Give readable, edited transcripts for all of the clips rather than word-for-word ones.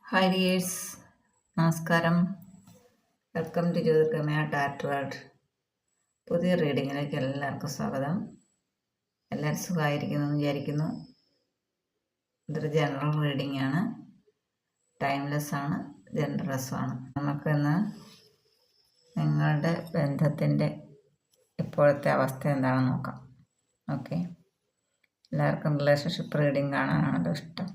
Hi dears, നമസ്കാരം. Welcome to Jyothirgamaya ടാറ്റ് world. പുതിയ റീഡിങ്ങിലേക്ക് എല്ലാവർക്കും സ്വാഗതം. എല്ലാവരും സുഖമായിരിക്കുന്നു എന്ന് വിചാരിക്കുന്നു. ഇതൊരു ജനറൽ റീഡിംഗ് ആണ്, ടൈംലെസ് ആണ്, ജനറസുമാണ്. നമുക്കിന്ന് നിങ്ങളുടെ ബന്ധത്തിൻ്റെ ഇപ്പോഴത്തെ അവസ്ഥ എന്താണെന്ന് നോക്കാം. ഓക്കെ, എല്ലാവർക്കും റിലേഷൻഷിപ്പ് റീഡിംഗ് കാണാനാണല്ലോ ഇഷ്ടം.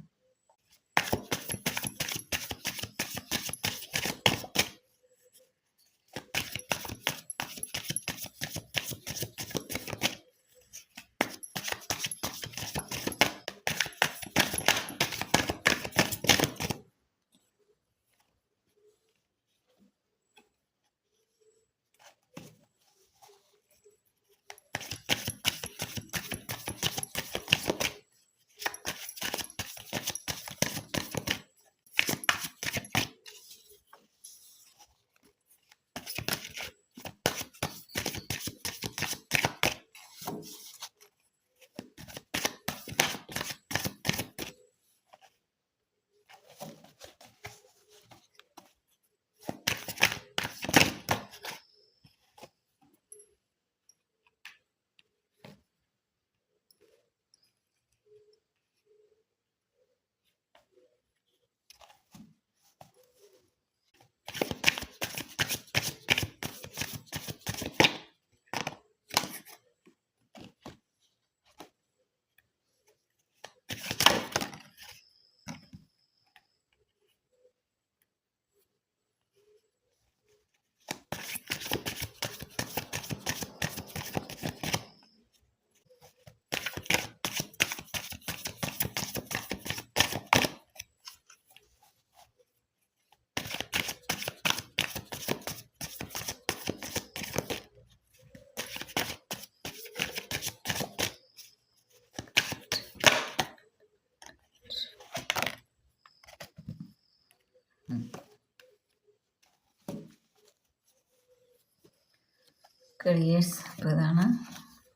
കരിയേഴ്സ്, അപ്പോൾ ഇതാണ്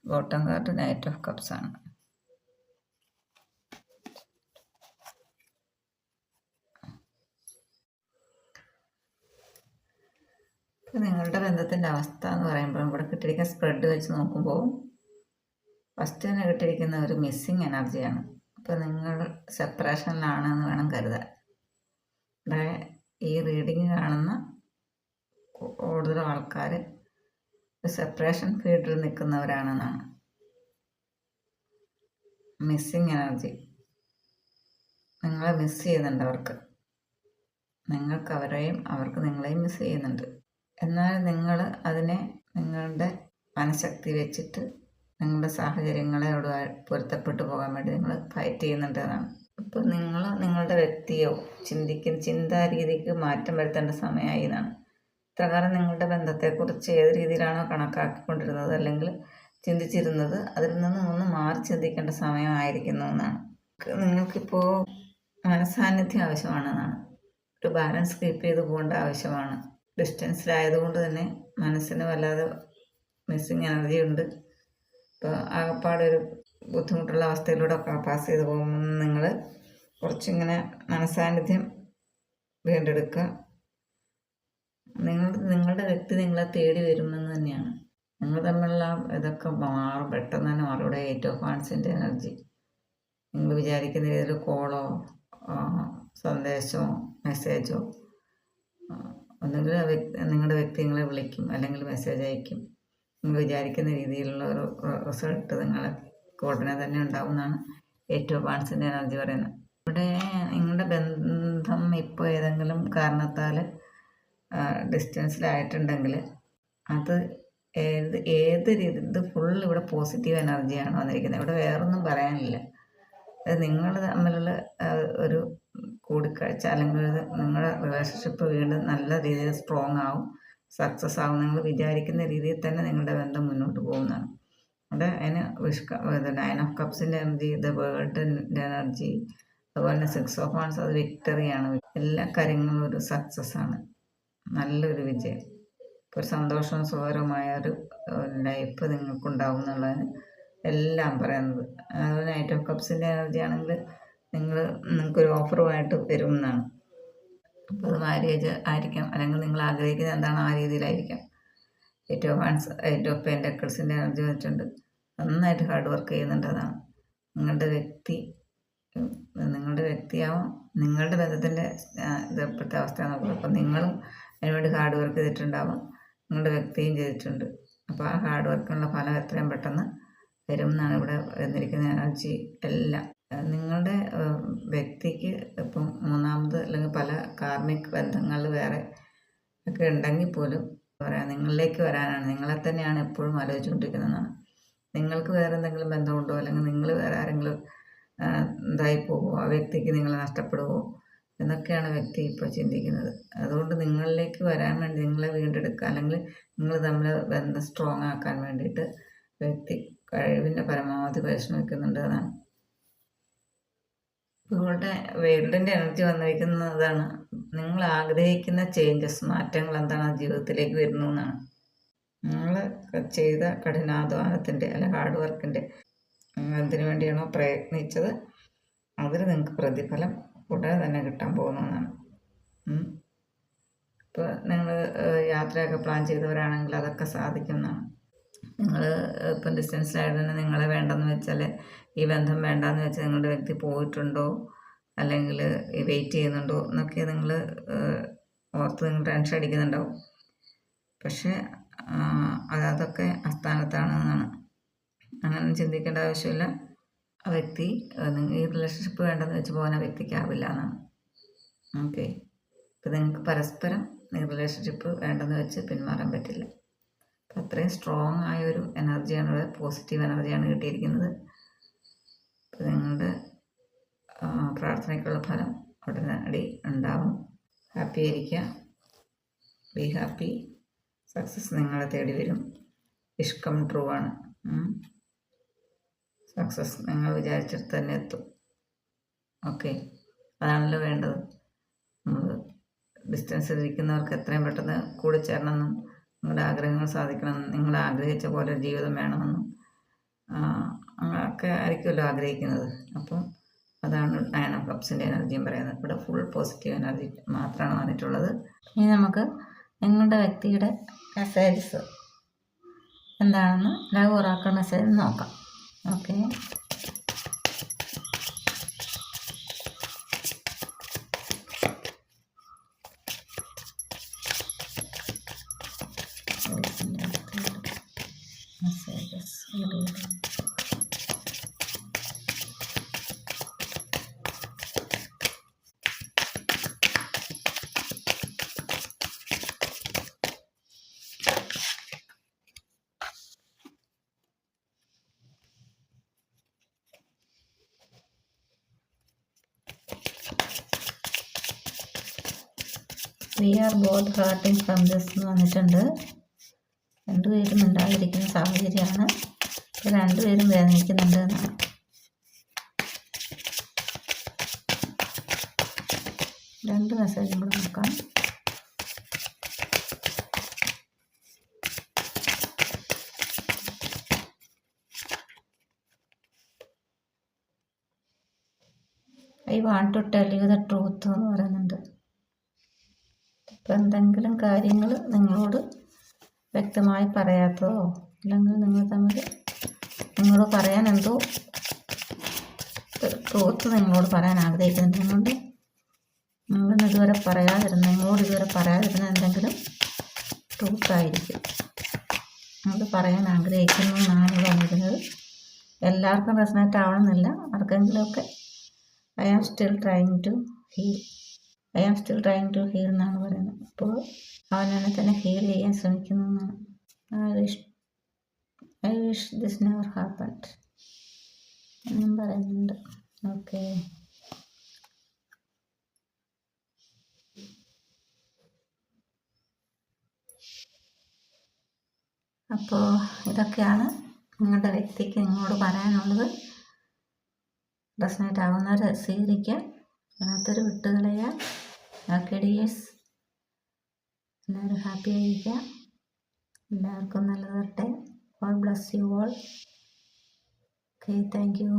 bottom card. Knight of cups ആണ്. ഇപ്പോൾ നിങ്ങളുടെ ബന്ധത്തിൻ്റെ അവസ്ഥ എന്ന് പറയുമ്പോൾ ഇവിടെ കിട്ടിയിരിക്കുന്ന സ്പ്രെഡ് വെച്ച് നോക്കുമ്പോൾ ഫസ്റ്റ് തന്നെ കിട്ടിയിരിക്കുന്ന ഒരു മിസ്സിങ് എനർജിയാണ്. അപ്പോൾ നിങ്ങൾ സെപ്പറേഷനിലാണെന്ന് വേണം കരുതാൻ. ഇവിടെ ഈ റീഡിങ് കാണുന്ന കൂടുതലും ആൾക്കാർ സെപ്പറേഷൻ ഫീൽഡിൽ നിൽക്കുന്നവരാണെന്നാണ്. മിസ്സിങ് എനർജി, നിങ്ങളെ മിസ് ചെയ്യുന്നുണ്ട് അവർക്ക്. നിങ്ങൾക്ക് അവരെയും അവർക്ക് നിങ്ങളെയും മിസ് ചെയ്യുന്നുണ്ട്. എന്നാൽ നിങ്ങൾ അതിനെ നിങ്ങളുടെ മനഃശക്തി വെച്ചിട്ട് നിങ്ങളുടെ സാഹചര്യങ്ങളോട് പൊരുത്തപ്പെട്ടു പോകാൻ വേണ്ടി നിങ്ങൾ ഫൈറ്റ് ചെയ്യുന്നുണ്ട് എന്നാണ്. ഇപ്പോൾ നിങ്ങൾ നിങ്ങളുടെ വ്യക്തിയോ ചിന്താ രീതിക്ക് മാറ്റം വരുത്തേണ്ട സമയമായി എന്നാണ്. ഇത്രകാലം നിങ്ങളുടെ ബന്ധത്തെക്കുറിച്ച് ഏത് രീതിയിലാണോ കണക്കാക്കിക്കൊണ്ടിരുന്നത് അല്ലെങ്കിൽ ചിന്തിച്ചിരുന്നത്, അതിൽ നിന്നും ഒന്ന് മാറി ചിന്തിക്കേണ്ട സമയമായിരിക്കുന്നു എന്നാണ്. നിങ്ങൾക്കിപ്പോൾ മനസ്സാന്നിധ്യം ആവശ്യമാണെന്നാണ്. ഒരു ബാലൻസ് കീപ്പ് ചെയ്ത് പോകേണ്ട ആവശ്യമാണ്. ഡിസ്റ്റൻസിലായതുകൊണ്ട് തന്നെ മനസ്സിന് വല്ലാതെ മിസ്സിങ് എനർജി ഉണ്ട്. ഇപ്പോൾ ആകപ്പാടൊരു ബുദ്ധിമുട്ടുള്ള അവസ്ഥയിലൂടെ പാസ് ചെയ്ത് പോകുമ്പോൾ നിങ്ങൾ കുറച്ചിങ്ങനെ മനസ്സാന്നിധ്യം വീണ്ടെടുക്കുക. നിങ്ങളുടെ വ്യക്തി നിങ്ങളെ തേടി വരുമെന്ന് തന്നെയാണ്. നിങ്ങൾ തമ്മിലുള്ള ഇതൊക്കെ മാറും, പെട്ടെന്ന് തന്നെ മാറും. ഇവിടെ 8 ഓഫ് വാൻഡ്സിൻ്റെ എനർജി. നിങ്ങൾ വിചാരിക്കുന്ന രീതിയിൽ കോളോ സന്ദേശമോ മെസ്സേജോ ഒന്നുകിൽ നിങ്ങളുടെ വ്യക്തി നിങ്ങളെ വിളിക്കും അല്ലെങ്കിൽ മെസ്സേജ് അയക്കും. നിങ്ങൾ വിചാരിക്കുന്ന രീതിയിലുള്ള ഒരു റിസൾട്ട് നിങ്ങൾക്ക് ഉടനെ തന്നെ ഉണ്ടാവുമെന്നാണ് 8 ഓഫ് വാൻഡ്സിൻ്റെ എനർജി പറയുന്നത്. ഇവിടെ നിങ്ങളുടെ ബന്ധം ഇപ്പോൾ ഏതെങ്കിലും കാരണത്താൽ ഡിസ്റ്റൻസിലായിട്ടുണ്ടെങ്കിൽ അത് ഏത് രീതി, ഇത് ഫുൾ ഇവിടെ പോസിറ്റീവ് എനർജിയാണ് വന്നിരിക്കുന്നത്. ഇവിടെ വേറൊന്നും പറയാനില്ല. അത് നിങ്ങൾ തമ്മിലുള്ള ഒരു കൂടിക്കാഴ്ച അല്ലെങ്കിൽ നിങ്ങളുടെ റിലേഷൻഷിപ്പ് വീണ്ടും നല്ല രീതിയിൽ സ്ട്രോങ് ആവും, സക്സസ് ആവും. നിങ്ങൾ വിചാരിക്കുന്ന രീതിയിൽ തന്നെ നിങ്ങളുടെ ബന്ധം മുന്നോട്ട് പോകുന്നതാണ്. അവിടെ അതിന് 9 ഓഫ് കപ്സിൻ്റെ എനർജി, ദ വേൾഡിൻ്റെ എനർജി, അതുപോലെ തന്നെ 6 ഓഫ് വാൻഡ്സ്, അത് വിക്ടറിയാണ്. എല്ലാ കാര്യങ്ങളും ഒരു സക്സസ് ആണ്, നല്ലൊരു വിജയം. ഒരു സന്തോഷവും സുഖകരമായ ഒരു ലൈഫ് നിങ്ങൾക്കുണ്ടാവും എന്നുള്ളതിന് എല്ലാം പറയുന്നത്. അതുപോലെ നൈറ്റ് ഓഫ് കപ്സിൻ്റെ എനർജി ആണെങ്കിൽ നിങ്ങൾക്കൊരു ഓഫറുമായിട്ട് വരും എന്നാണ്. അപ്പോൾ അത് മാരേജ് ആയിരിക്കാം, അല്ലെങ്കിൽ നിങ്ങൾ ആഗ്രഹിക്കുന്നത് എന്താണോ ആ രീതിയിലായിരിക്കാം. 8 ഓഫ് പെൻറ്റക്കിൾസിൻ്റെ എനർജി വെച്ചിട്ടുണ്ട്. നന്നായിട്ട് ഹാർഡ് വർക്ക് ചെയ്യുന്നുണ്ട്. അതാണ് നിങ്ങളുടെ വ്യക്തിയാവും നിങ്ങളുടെ ബന്ധത്തിൻ്റെ ഇപ്പോഴത്തെ അവസ്ഥ നോക്കുന്നത്. അപ്പം നിങ്ങളും അതിനുവേണ്ടി ഹാർഡ് വർക്ക് ചെയ്തിട്ടുണ്ടാവും, നിങ്ങളുടെ വ്യക്തിയും ചെയ്തിട്ടുണ്ട്. അപ്പോൾ ആ ഹാർഡ് വർക്കിനുള്ള ഫലം എത്രയും പെട്ടെന്ന് വരും എന്നാണ് ഇവിടെ വന്നിരിക്കുന്ന എനർജി എല്ലാം. നിങ്ങളുടെ വ്യക്തിക്ക് ഇപ്പം മൂന്നാമത് അല്ലെങ്കിൽ പല കാർമിക് ബന്ധങ്ങൾ വേറെ ഒക്കെ ഉണ്ടെങ്കിൽ പോലും പറയാം, നിങ്ങളിലേക്ക് വരാനാണ്, നിങ്ങളെ തന്നെയാണ് എപ്പോഴും ആലോചിച്ചുകൊണ്ടിരിക്കുന്നതെന്നാണ്. നിങ്ങൾക്ക് വേറെ എന്തെങ്കിലും ബന്ധമുണ്ടോ, അല്ലെങ്കിൽ നിങ്ങൾ വേറെ ആരെങ്കിലും ഇതായി പോകുമോ, ആ വ്യക്തിക്ക് നിങ്ങൾ നഷ്ടപ്പെടുമോ എന്നൊക്കെയാണ് വ്യക്തി ഇപ്പോൾ ചിന്തിക്കുന്നത്. അതുകൊണ്ട് നിങ്ങളിലേക്ക് വരാൻ വേണ്ടി, നിങ്ങളെ വീണ്ടെടുക്കുക, അല്ലെങ്കിൽ നിങ്ങൾ തമ്മിൽ ബന്ധം സ്ട്രോങ് ആക്കാൻ വേണ്ടിയിട്ട് വ്യക്തി കഴിവിൻ്റെ പരമാവധി പരിശ്രമിക്കുന്നുണ്ട്. അതാണ് നിങ്ങളുടെ വേൾഡിൻ്റെ എനർജി വന്നിരിക്കുന്നതാണ്. നിങ്ങൾ ആഗ്രഹിക്കുന്ന ചേഞ്ചസ്, മാറ്റങ്ങൾ എന്താണ് ജീവിതത്തിലേക്ക് വരുന്നു എന്നാണ്. നിങ്ങൾ ചെയ്ത കഠിനാധ്വാനത്തിൻ്റെ അല്ലെങ്കിൽ ഹാർഡ് വർക്കിൻ്റെ എന്തിനു വേണ്ടിയാണോ പ്രയത്നിച്ചത് അതിന് നിങ്ങൾക്ക് പ്രതിഫലം ഉടനെ തന്നെ കിട്ടാൻ പോകുന്നതാണ്. ഇപ്പോൾ നിങ്ങൾ യാത്രയൊക്കെ പ്ലാൻ ചെയ്തവരാണെങ്കിൽ അതൊക്കെ സാധിക്കുന്നതാണ്. നിങ്ങൾ ഇപ്പം ഡിസ്റ്റൻസിലായിട്ട് തന്നെ നിങ്ങളെ വേണ്ടെന്ന് വെച്ചാൽ, ഈ ബന്ധം വേണ്ടെന്ന് വെച്ചാൽ നിങ്ങളുടെ വ്യക്തി പോയിട്ടുണ്ടോ അല്ലെങ്കിൽ വെയിറ്റ് ചെയ്യുന്നുണ്ടോ എന്നൊക്കെ നിങ്ങൾ ഓർത്ത് നിങ്ങൾ ടെൻഷൻ അടിക്കുന്നുണ്ടാവും. പക്ഷേ അതൊക്കെ അസ്ഥാനത്താണെന്നാണ്. അങ്ങനെ ചിന്തിക്കേണ്ട ആവശ്യമില്ല. ആ വ്യക്തി ഈ റിലേഷൻഷിപ്പ് വേണ്ടെന്ന് വെച്ച് പോകാൻ ആ വ്യക്തിക്കാവില്ല എന്നാണ്. ഓക്കെ, ഇപ്പം നിങ്ങൾക്ക് പരസ്പരം ഈ റിലേഷൻഷിപ്പ് വേണ്ടെന്ന് വെച്ച് പിന്മാറാൻ പറ്റില്ല. അപ്പം അത്രയും സ്ട്രോങ് ആയൊരു എനർജിയാണ് ഇവിടെ, പോസിറ്റീവ് എനർജിയാണ് കിട്ടിയിരിക്കുന്നത്. അപ്പം നിങ്ങളുടെ പ്രാർത്ഥനയ്ക്കുള്ള ഫലം ഉടനടി ഉണ്ടാവും. ഹാപ്പി ആയിരിക്കുക, ബി ഹാപ്പി. സക്സസ് നിങ്ങളെ തേടി വരും. വിഷ് കം ട്രൂ ആണ്. സക്സസ് നിങ്ങൾ വിചാരിച്ചിട്ട് തന്നെ എത്തും. ഓക്കെ, അതാണല്ലോ വേണ്ടത്. നമ്മൾ ഡിസ്റ്റൻസിലിരിക്കുന്നവർക്ക് എത്രയും പെട്ടെന്ന് കൂടി ചേരണമെന്നും നിങ്ങളുടെ ആഗ്രഹങ്ങൾ സാധിക്കണമെന്നും നിങ്ങൾ ആഗ്രഹിച്ച പോലെ ഒരു ജീവിതം വേണമെന്നും അങ്ങനെയൊക്കെ ആയിരിക്കുമല്ലോ ആഗ്രഹിക്കുന്നത്. അപ്പം അതാണ് 9 ഓഫ് കപ്സിൻ്റെ എനർജിയും പറയുന്നത്. ഇവിടെ ഫുൾ പോസിറ്റീവ് എനർജി മാത്രമാണ് വന്നിട്ടുള്ളത്. ഇനി നമുക്ക് നിങ്ങളുടെ വ്യക്തിയുടെ മെസ്സേജസ് എന്താണെന്ന് ലവ് ഒറാക്കിൾ മെസ്സേജ് നോക്കാം. Okay, messages we are both hurting from this എന്ന് വന്നിട്ടുണ്ട്. രണ്ടുപേരും ഉണ്ടാതിരിക്കുന്ന സാഹചര്യമാണ്. രണ്ടുപേരും വേദനിക്കുന്നുണ്ട് എന്നാണ്. രണ്ട് മെസ്സേജും കൂടെ നോക്കാം. I want to tell you the truth എന്ന് പറയുന്നുണ്ട്. ഇപ്പം എന്തെങ്കിലും കാര്യങ്ങൾ നിങ്ങളോട് വ്യക്തമായി പറയാത്തതോ അല്ലെങ്കിൽ നിങ്ങൾ തമ്മിൽ നിങ്ങളോട് പറയാൻ എന്തോ ട്രൂത്ത് നിങ്ങളോട് പറയാൻ ആഗ്രഹിക്കുന്നുണ്ട്. നിങ്ങളോട് ഇതുവരെ പറയാതിരുന്ന എന്തെങ്കിലും ട്രൂത്തായിരിക്കും നിങ്ങൾ പറയാൻ ആഗ്രഹിക്കുന്നു എന്നാണ് പറഞ്ഞിരുന്നത്. എല്ലാവർക്കും റെസണേറ്റ് ആവണമെന്നില്ല, ആർക്കെങ്കിലുമൊക്കെ I am still trying to heal എന്നാണ് പറയുന്നത്. അപ്പോൾ അവനെ തന്നെ ഹീൽ ചെയ്യാൻ ശ്രമിക്കുന്നു എന്നാണ്. I wish this never happened എന്നും പറയുന്നുണ്ട്. ഓക്കെ, അപ്പോൾ ഇതൊക്കെയാണ് നിങ്ങളുടെ വ്യക്തിക്ക് നിങ്ങളോട് പറയാനുള്ളത്. റെസണേറ്റ് ആവുന്നവരെ സ്വീകരിക്കുക, അല്ലാത്തൊരു വിട്ടുകളയുക. ഓക്കെ ഡിയേഴ്സ്, എല്ലാവരും ഹാപ്പി ആയിരിക്കുക. എല്ലാവർക്കും നല്ലത് വരട്ടെ. God bless you all. Okay, thank you.